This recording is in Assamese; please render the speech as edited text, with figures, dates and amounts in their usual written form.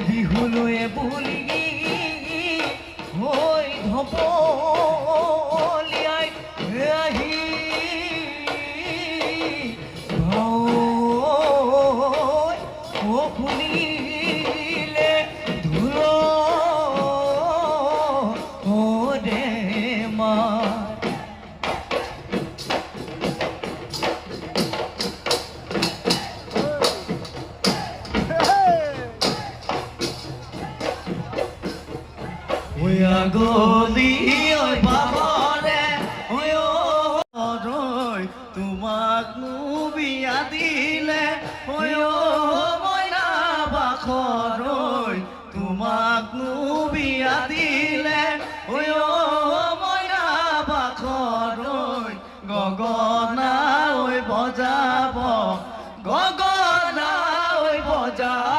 বিহুলৈ বুলি হৈ ধপলিয়াই আহি শুনিলে ধুল দে মাৰ গলি বাবৰে তোমাক বিয়া দিলে মইনা বাখৰৈ তোমাক বিয়া দিলে মইনা বাখৰৈ গগনা বজাব গগনা বজাব